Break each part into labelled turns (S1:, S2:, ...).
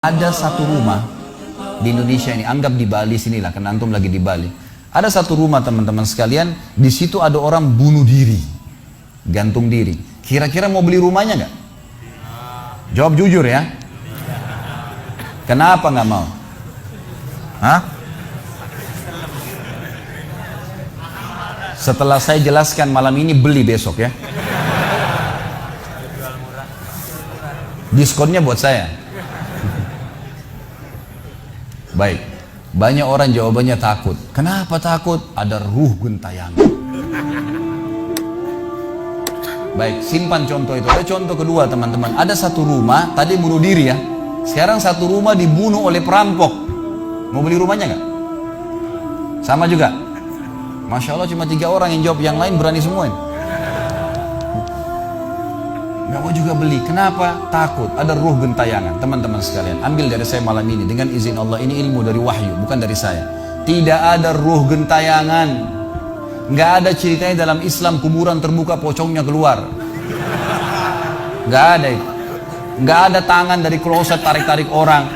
S1: Ada satu rumah di Indonesia ini, anggap di Bali sinilah, karena antum lagi di Bali. Ada satu rumah teman-teman sekalian, di situ ada orang bunuh diri, gantung diri. Kira-kira mau beli rumahnya nggak? Jawab jujur ya. Kenapa nggak mau? Hah? Setelah saya jelaskan malam ini, beli besok ya. Diskonnya buat saya. Baik, banyak orang jawabannya takut. Kenapa takut? Ada ruh gentayangan. Baik, simpan contoh itu. Ada contoh kedua teman-teman. Ada satu rumah, tadi bunuh diri ya. Sekarang satu rumah dibunuh oleh perampok. Mau beli rumahnya nggak? Sama juga. Masya Allah cuma 3 orang yang jawab, yang lain berani semua ini. Gak mau juga beli. Kenapa? Takut. Ada ruh gentayangan. Teman-teman sekalian, ambil dari saya malam ini dengan izin Allah. Ini ilmu dari wahyu, bukan dari saya. Tidak ada ruh gentayangan. Gak ada ceritanya dalam Islam kuburan terbuka pocongnya keluar. Gak ada itu. Gak ada tangan dari kloset tarik-tarik orang.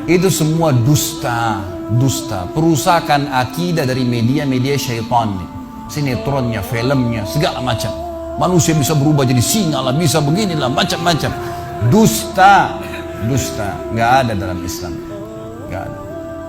S1: Itu semua dusta. Dusta. Perusakan akidah dari media-media syaitan. Sinetronnya, filmnya, segala macam. Manusia bisa berubah jadi singa lah, bisa beginilah, macam-macam. Dusta, dusta, nggak ada dalam Islam, nggak ada.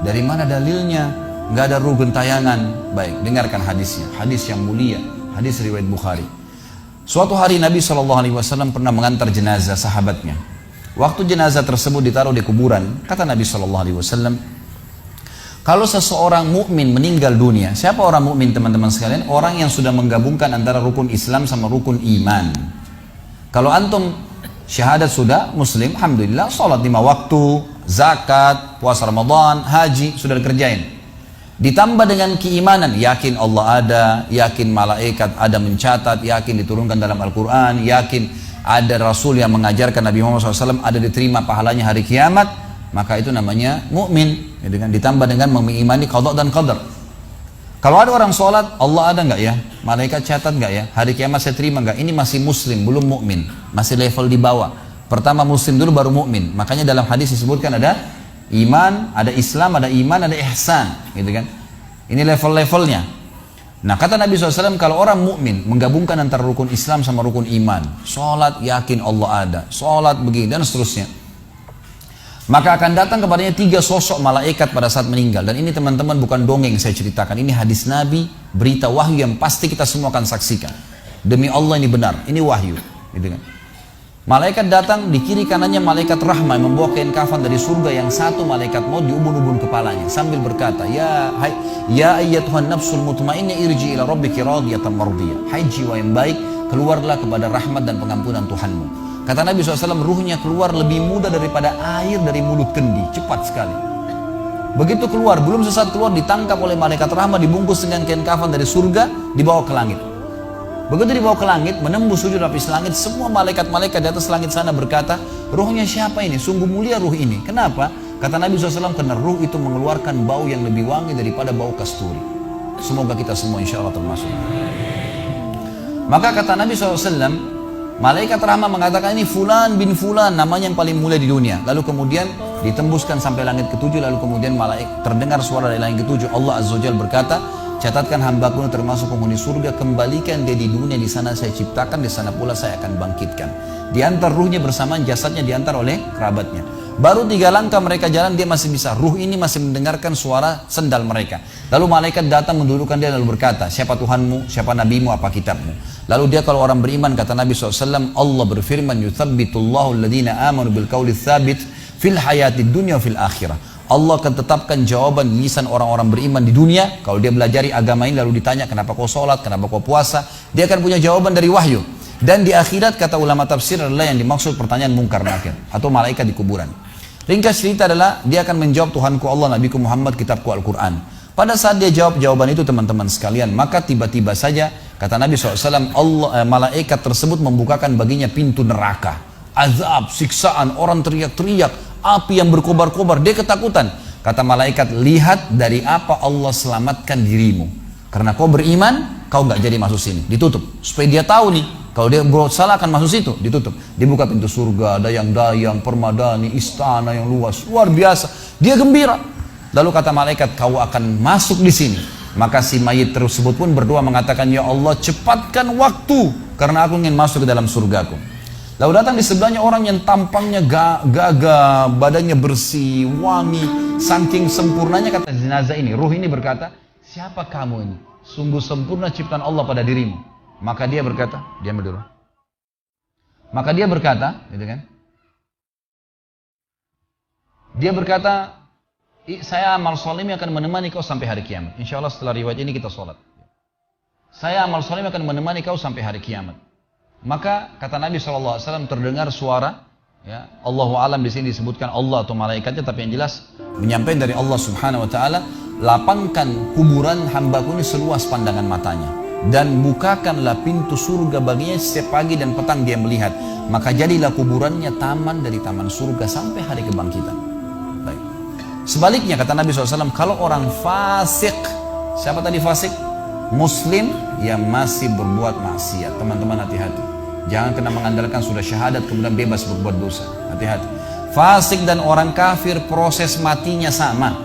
S1: Dari mana dalilnya? Nggak ada ruh gentayangan. Baik, dengarkan hadisnya. Hadis yang mulia, hadis riwayat Bukhari. Suatu hari Nabi SAW pernah mengantar jenazah sahabatnya. Waktu jenazah tersebut ditaruh di kuburan, kata Nabi SAW, kalau seseorang mukmin meninggal dunia, siapa orang mukmin teman-teman sekalian? Orang yang sudah menggabungkan antara rukun Islam sama rukun iman. Kalau antum syahadat sudah, muslim, alhamdulillah, sholat 5 waktu, zakat, puasa Ramadan, haji, sudah dikerjain. Ditambah dengan keimanan, yakin Allah ada, yakin malaikat ada mencatat, yakin diturunkan dalam Al-Quran, yakin ada Rasul yang mengajarkan Nabi Muhammad SAW, ada diterima pahalanya hari kiamat, maka itu namanya mukmin. Dengan ditambah dengan mengimani qada dan qadar. Kalau ada orang sholat, Allah ada nggak ya? Malaikat catat nggak ya? Hari kiamat saya terima nggak? Ini masih muslim, belum mukmin, masih level di bawah. Pertama muslim dulu baru mukmin. Makanya dalam hadis disebutkan ada iman, ada Islam, ada iman, ada ihsan, gitu kan? Ini level-levelnya. Nah kata Nabi SAW, kalau orang mukmin menggabungkan antara rukun Islam sama rukun iman, sholat yakin Allah ada, sholat begini dan seterusnya, maka akan datang kepadanya 3 sosok malaikat pada saat meninggal. Dan ini teman-teman bukan dongeng saya ceritakan, ini hadis Nabi, berita wahyu yang pasti kita semua akan saksikan. Demi Allah ini benar, ini wahyu, gitu kan. Malaikat datang, di kiri kanannya malaikat rahmah yang membawa kain kafan dari surga, yang satu malaikat maut diubun-ubun kepalanya sambil berkata, ya ayyatuhan nafsul mutmainnah irji ila rabbiki radiyatan mardiyah. Hai jiwa yang baik, keluarlah kepada rahmat dan pengampunan Tuhanmu. Kata Nabi SAW, ruhnya keluar lebih mudah daripada air dari mulut kendi, cepat sekali. Begitu keluar, belum sesaat keluar, ditangkap oleh malaikat rahmat, dibungkus dengan kain kafan dari surga, dibawa ke langit. Begitu dibawa ke langit, menembus 7 lapis langit, semua malaikat-malaikat di atas langit sana berkata, ruhnya siapa ini? Sungguh mulia ruh ini. Kenapa? Kata Nabi SAW, karena ruh itu mengeluarkan bau yang lebih wangi daripada bau kasturi. Semoga kita semua insya Allah termasuk. Maka kata Nabi SAW, malaikat rahmah mengatakan ini fulan bin fulan, namanya yang paling mulia di dunia. Lalu kemudian ditembuskan sampai langit ke-7, lalu kemudian malaikat terdengar suara dari langit ke-7. Allah Azza wa Jalla berkata, catatkan hambaku termasuk penghuni surga, kembalikan dia di dunia, di sana saya ciptakan, di sana pula saya akan bangkitkan. Diantar ruhnya bersamaan, jasadnya diantar oleh kerabatnya. Baru 3 langkah mereka jalan, dia masih bisa, ruh ini masih mendengarkan suara sendal mereka. Lalu malaikat datang mendudukkan dia lalu berkata, siapa Tuhanmu, siapa nabimu, apa kitabmu? Lalu dia kalau orang beriman, kata Nabi SAW, Allah berfirman, yuthabbitullahu alladhina amanu bil qawli tsabit fil hayatid dunya fil akhirah. Allah akan tetapkan jawaban lisan orang-orang beriman di dunia. Kalau dia belajari agama ini lalu ditanya, kenapa kau sholat, kenapa kau puasa, dia akan punya jawaban dari wahyu. Dan di akhirat, kata ulama tafsir, adalah yang dimaksud pertanyaan mungkar nakir atau malaikat di kuburan. Ringkas cerita adalah dia akan menjawab, Tuhanku Allah, Nabiku Muhammad, kitabku Al-Quran. Pada saat dia jawab jawaban itu teman-teman sekalian, maka tiba-tiba saja kata Nabi SAW, malaikat tersebut membukakan baginya pintu neraka, azab, siksaan, orang teriak-teriak, api yang berkobar-kobar, dia ketakutan. Kata malaikat, lihat dari apa Allah selamatkan dirimu. Karena kau beriman, kau nggak jadi masuk sini, ditutup supaya dia tahu nih Kalau dia berbuat salah akan masuk situ, ditutup. Dibuka pintu surga, dayang-dayang, permadani, istana yang luas, luar biasa. Dia gembira. Lalu kata malaikat, kau akan masuk di sini. Maka si mayit tersebut pun berdoa mengatakan, ya Allah cepatkan waktu, karena aku ingin masuk ke dalam surgaku. Lalu datang di sebelahnya orang yang tampangnya gagah, badannya bersih, wangi, saking sempurnanya kata jenazah ini. Ruh ini berkata, siapa kamu ini? Sungguh sempurna ciptaan Allah pada dirimu. Maka dia berkata, diam dulu. Maka dia berkata, gitu kan? Dia berkata, saya amal soleh akan menemani kau sampai hari kiamat. Insya Allah setelah riwayat ini kita sholat. Saya amal soleh akan menemani kau sampai hari kiamat. Maka kata Nabi SAW terdengar suara, ya, Allahu alam di sini disebutkan Allah atau malaikatnya, tapi yang jelas menyampaikan dari Allah Subhanahu Wa Taala, lapangkan kuburan hambaku ini seluas pandangan matanya, dan bukakanlah pintu surga baginya setiap pagi dan petang dia melihat. Maka jadilah kuburannya taman dari taman surga sampai hari kebangkitan. Baik. Sebaliknya kata Nabi SAW, kalau orang fasik, siapa tadi fasik? Muslim yang masih berbuat maksiat. Teman-teman hati-hati. Jangan kena mengandalkan sudah syahadat kemudian bebas berbuat dosa. Hati-hati. Fasik dan orang kafir proses matinya sama.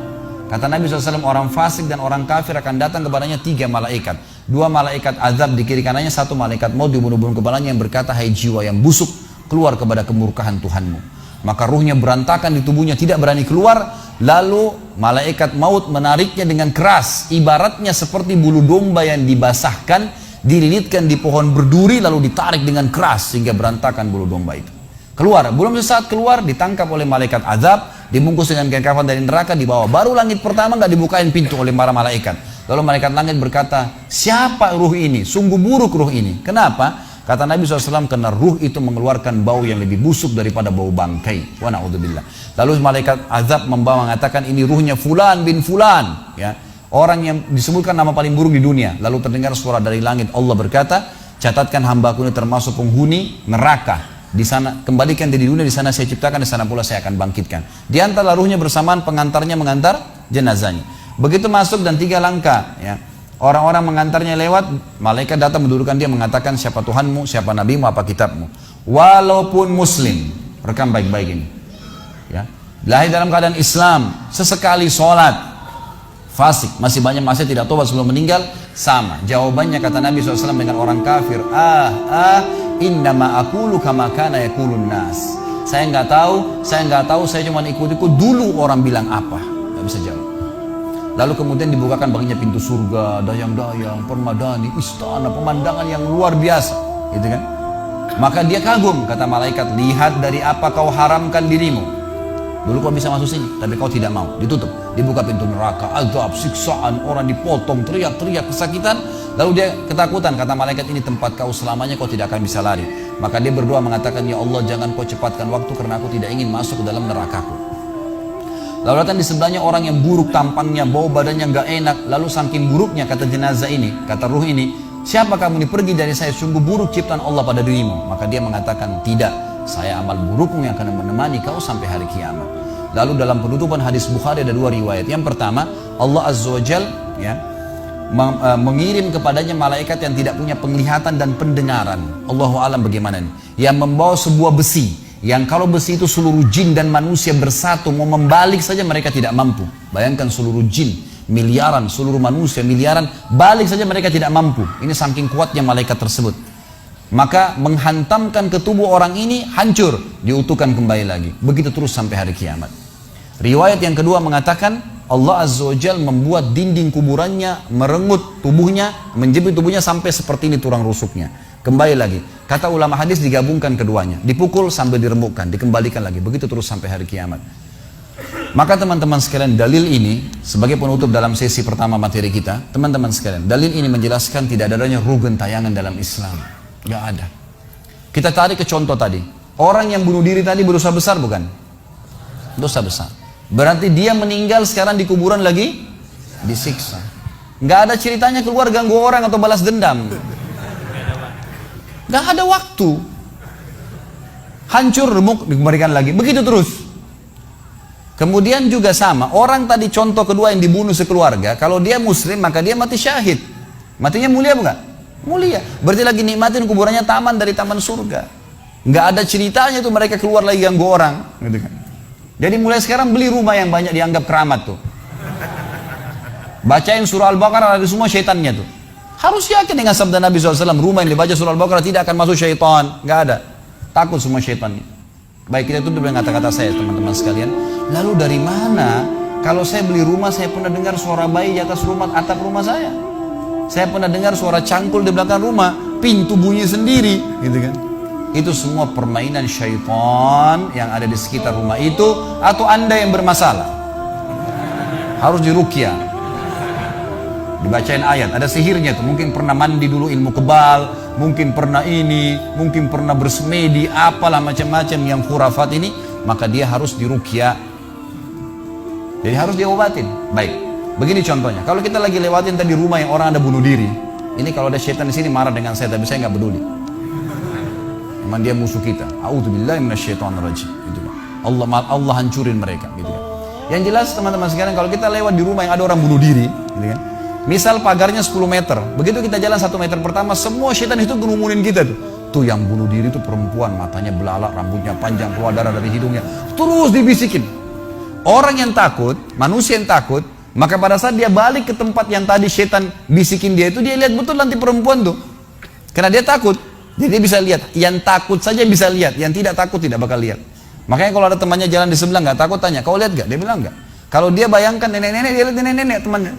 S1: Kata Nabi SAW, orang fasik dan orang kafir akan datang kepadanya 3 malaikat. 2 malaikat azab di kiri kanannya, 1 malaikat maut di bunuh-bunuh kepalanya yang berkata, hai jiwa yang busuk, keluar kepada kemurkaan Tuhanmu. Maka ruhnya berantakan di tubuhnya, tidak berani keluar. Lalu malaikat maut menariknya dengan keras, ibaratnya seperti bulu domba yang dibasahkan, dililitkan di pohon berduri, lalu ditarik dengan keras sehingga berantakan bulu domba itu. Keluar, belum sesaat keluar ditangkap oleh malaikat azab, dibungkus dengan kain kafan dari neraka, dibawa. Baru langit pertama nggak dibukain pintu oleh para malaikat. Lalu malaikat langit berkata, siapa ruh ini? Sungguh buruk ruh ini. Kenapa? Kata Nabi SAW, karena ruh itu mengeluarkan bau yang lebih busuk daripada bau bangkai. Wa na'udzubillah. Lalu malaikat azab membawa mengatakan, ini ruhnya fulan bin fulan, ya, orang yang disebutkan nama paling buruk di dunia. Lalu terdengar suara dari langit, Allah berkata, catatkan hambaku ini termasuk penghuni neraka. Di sana kembalikan dia di dunia, di sana saya ciptakan, di sana pula saya akan bangkitkan. Di antara ruhnya bersamaan pengantarnya mengantar jenazahnya. Begitu masuk dan 3 langkah, ya, orang-orang mengantarnya lewat, malaikat datang mendudukkan dia, mengatakan siapa Tuhanmu, siapa nabimu, apa kitabmu. Walaupun muslim, rekam baik-baik ini, ya, lahir dalam keadaan Islam, sesekali sholat, fasik, masih banyak masih tidak tobat sebelum meninggal, sama. Jawabannya kata Nabi SAW dengan orang kafir, innama aqulu kama kana yaqulun nas. Saya nggak tahu, saya cuma ikut-ikut dulu orang bilang apa, nggak bisa jawab. Lalu kemudian dibukakan baginya pintu surga, dayang-dayang, permadani, istana, pemandangan yang luar biasa, gitu kan? Maka dia kagum, kata malaikat, lihat dari apa kau haramkan dirimu. Dulu kau bisa masuk sini, tapi kau tidak mau, ditutup. Dibuka pintu neraka, azab, siksaan, orang dipotong, teriak-teriak, kesakitan. Lalu dia ketakutan, kata malaikat, ini tempat kau selamanya, kau tidak akan bisa lari. Maka dia berdoa mengatakan, ya Allah jangan kau cepatkan waktu karena aku tidak ingin masuk ke dalam nerakaku. Lalu datang di sebelahnya orang yang buruk tampangnya, bau badannya nggak enak. Lalu saking buruknya kata jenazah ini, kata ruh ini, siapa kamu ini? Pergi dari saya, sungguh buruk ciptaan Allah pada dirimu. Maka dia mengatakan, tidak, saya amal burukmu yang akan menemani kau sampai hari kiamat. Lalu dalam penutupan hadis Bukhari ada 2 riwayat. Yang pertama, Allah Azza wa Jal, ya, mengirim kepadanya malaikat yang tidak punya penglihatan dan pendengaran. Allahu alam bagaimana ini? Yang membawa sebuah besi, yang kalau besi itu seluruh jin dan manusia bersatu mau membalik saja mereka tidak mampu. Bayangkan seluruh jin miliaran, seluruh manusia miliaran, balik saja mereka tidak mampu. Ini saking kuatnya malaikat tersebut. Maka menghantamkan ke tubuh orang ini, hancur, diutuhkan kembali lagi. Begitu terus sampai hari kiamat. Riwayat yang kedua mengatakan, Allah Azza wa Jal membuat dinding kuburannya merenggut tubuhnya, menjepit tubuhnya sampai seperti ini tulang rusuknya. Kembali lagi, kata ulama hadis digabungkan keduanya, dipukul sambil diremukkan, dikembalikan lagi, begitu terus sampai hari kiamat. Maka teman-teman sekalian, dalil ini sebagai penutup dalam sesi pertama materi kita, teman-teman sekalian, dalil ini menjelaskan tidak adanya ruh gentayangan dalam Islam, nggak ada. Kita tarik ke contoh tadi, orang yang bunuh diri tadi berdosa besar bukan? Dosa besar. Berarti dia meninggal sekarang di kuburan lagi disiksa. Nggak ada ceritanya keluar ganggu orang atau balas dendam. Gak ada waktu. Hancur, remuk, dikembalikan lagi. Begitu terus. Kemudian juga sama. Orang tadi contoh kedua yang dibunuh sekeluarga. Kalau dia muslim maka dia mati syahid. Matinya mulia bukan? Mulia. Berarti lagi nikmatin kuburannya taman dari taman surga. Nggak ada ceritanya tuh mereka keluar lagi ganggu orang. Gitu kan. Jadi mulai sekarang beli rumah yang banyak dianggap keramat tuh. Bacain surah Al-Baqarah, ada semua syaitannya tuh. Harus yakin dengan sabda Nabi SAW, rumah yang dibaca surah Al-Baqarah tidak akan masuk syaitan. Nggak ada. Takut semua syaitannya. Baik, kita tutup dengan kata-kata saya teman-teman sekalian. Lalu dari mana kalau saya beli rumah saya pernah dengar suara bayi di atas rumah, atap rumah saya. Saya pernah dengar suara cangkul di belakang rumah, pintu bunyi sendiri, gitu kan. Itu semua permainan syaitan yang ada di sekitar rumah itu, atau Anda yang bermasalah. Harus diruqyah. Dibacain ayat, ada sihirnya tuh. Mungkin pernah mandi dulu ilmu kebal, mungkin pernah ini, mungkin pernah bersemedi, apalah macam-macam yang khurafat ini, maka dia harus diruqyah. Jadi harus diobatin. Baik, begini contohnya. Kalau kita lagi lewatin tadi rumah yang orang ada bunuh diri, ini kalau ada syaitan di sini marah dengan saya, tapi saya nggak peduli. Memang dia musuh kita. A'udzubillahi minasyaitonirrajim. Gitu kan. Allah hancurin mereka. Gitu kan. Yang jelas teman-teman sekalian, kalau kita lewat di rumah yang ada orang bunuh diri, gitu kan. Misal pagarnya 10 meter, begitu kita jalan 1 meter pertama, semua syaitan itu ngerumunin kita tuh. Tuh yang bunuh diri itu perempuan, matanya belalak, rambutnya panjang, keluar darah dari hidungnya. Terus dibisikin. Orang yang takut, manusia yang takut, maka pada saat dia balik ke tempat yang tadi syaitan bisikin dia itu, dia lihat betul nanti perempuan tuh. Karena dia takut, jadi dia bisa lihat. Yang takut saja bisa lihat, yang tidak takut tidak bakal lihat. Makanya kalau ada temannya jalan di sebelah nggak takut, tanya, kau lihat nggak? Dia bilang nggak. Kalau dia bayangkan nenek-nenek, dia lihat nenek-nenek temannya.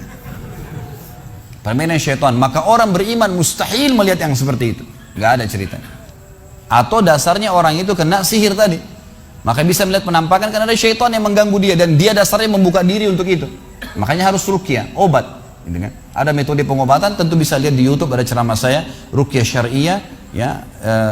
S1: Permainan syaitan. Maka orang beriman mustahil melihat yang seperti itu. Nggak ada ceritanya. Atau dasarnya orang itu kena sihir tadi. Maka bisa melihat penampakan karena ada syaitan yang mengganggu dia, dan dia dasarnya membuka diri untuk itu. Makanya harus ruqyah, obat. Gitu kan? Ada metode pengobatan, tentu bisa lihat di YouTube, ada ceramah saya, ruqyah syariah. Ya,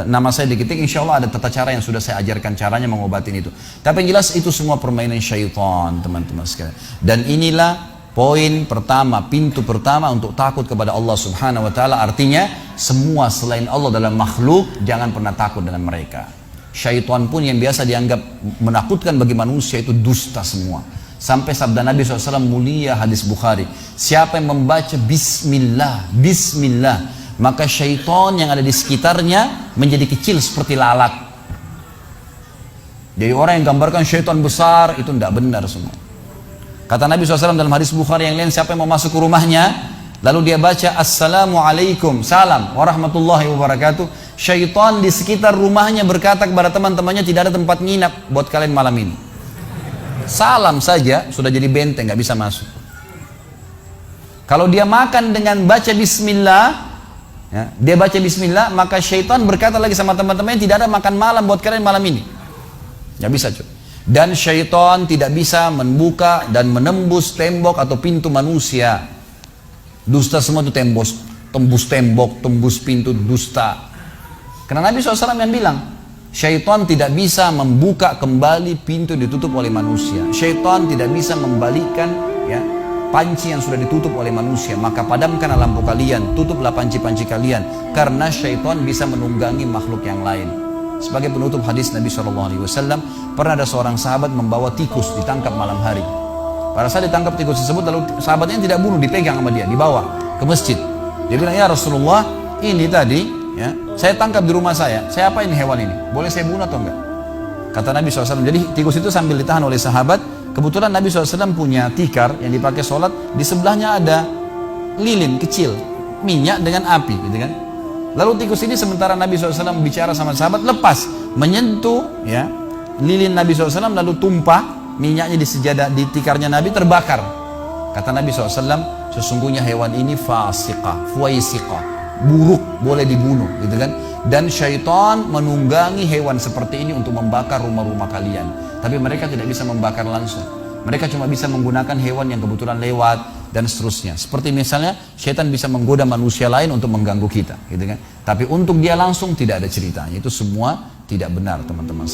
S1: nama saya diketik, insya Allah ada tata cara yang sudah saya ajarkan caranya mengobatin itu. Tapi yang jelas itu semua permainan syaitan, teman-teman sekalian. Dan inilah poin pertama, pintu pertama untuk takut kepada Allah Subhanahu wa taala. Artinya semua selain Allah dalam makhluk jangan pernah takut dengan mereka. Syaitan pun yang biasa dianggap menakutkan bagi manusia itu dusta semua. Sampai sabda Nabi SAW mulia, hadis Bukhari, siapa yang membaca Bismillah, Bismillah, maka syaitan yang ada di sekitarnya menjadi kecil seperti lalat. Jadi orang yang gambarkan syaitan besar itu tidak benar semua. Kata Nabi SAW dalam hadis Bukhari yang lain, siapa yang mau masuk ke rumahnya lalu dia baca Assalamualaikum, salam warahmatullahi wabarakatuh, syaitan di sekitar rumahnya berkata kepada teman-temannya, tidak ada tempat nginap buat kalian malam ini. Salam saja sudah jadi benteng, nggak bisa masuk. Kalau dia makan dengan baca Bismillah, ya, dia baca Bismillah, maka syaitan berkata lagi sama teman-temannya, tidak ada makan malam buat kalian malam ini. Nggak bisa cuy. Dan syaitan tidak bisa membuka dan menembus tembok atau pintu manusia. Dusta semua itu tembus tembok, tembus pintu, dusta. Karena Nabi SAW yang bilang, syaitan tidak bisa membuka kembali pintu yang ditutup oleh manusia. Syaitan tidak bisa membalikkan, ya, panci yang sudah ditutup oleh manusia. Maka padamkan lampu kalian, tutuplah panci-panci kalian, karena syaitan bisa menunggangi makhluk yang lain. Sebagai penutup hadis Nabi SAW, pernah ada seorang sahabat membawa tikus ditangkap malam hari. Pada saat ditangkap tikus tersebut, lalu sahabatnya tidak bunuh, dipegang sama dia, dibawa ke masjid. Dia bilang, ya Rasulullah, ini tadi, ya, saya tangkap di rumah saya apain hewan ini? Boleh saya bunuh atau enggak? Kata Nabi SAW, jadi tikus itu sambil ditahan oleh sahabat. Kebetulan Nabi SAW punya tikar yang dipakai sholat, di sebelahnya ada lilin kecil, minyak dengan api, gitu kan. Lalu tikus ini sementara Nabi SAW bicara sama sahabat, lepas, menyentuh, ya, lilin Nabi SAW, lalu tumpah minyaknya di sejadah, di tikarnya Nabi, terbakar. Kata Nabi SAW, sesungguhnya hewan ini fasiqah, fuaisiqah, buruk, boleh dibunuh, gitu kan. Dan syaitan menunggangi hewan seperti ini untuk membakar rumah-rumah kalian. Tapi mereka tidak bisa membakar langsung. Mereka cuma bisa menggunakan hewan yang kebetulan lewat dan seterusnya. Seperti misalnya syaitan bisa menggoda manusia lain untuk mengganggu kita, gitu kan. Tapi untuk dia langsung tidak ada ceritanya. Itu semua tidak benar, teman-teman.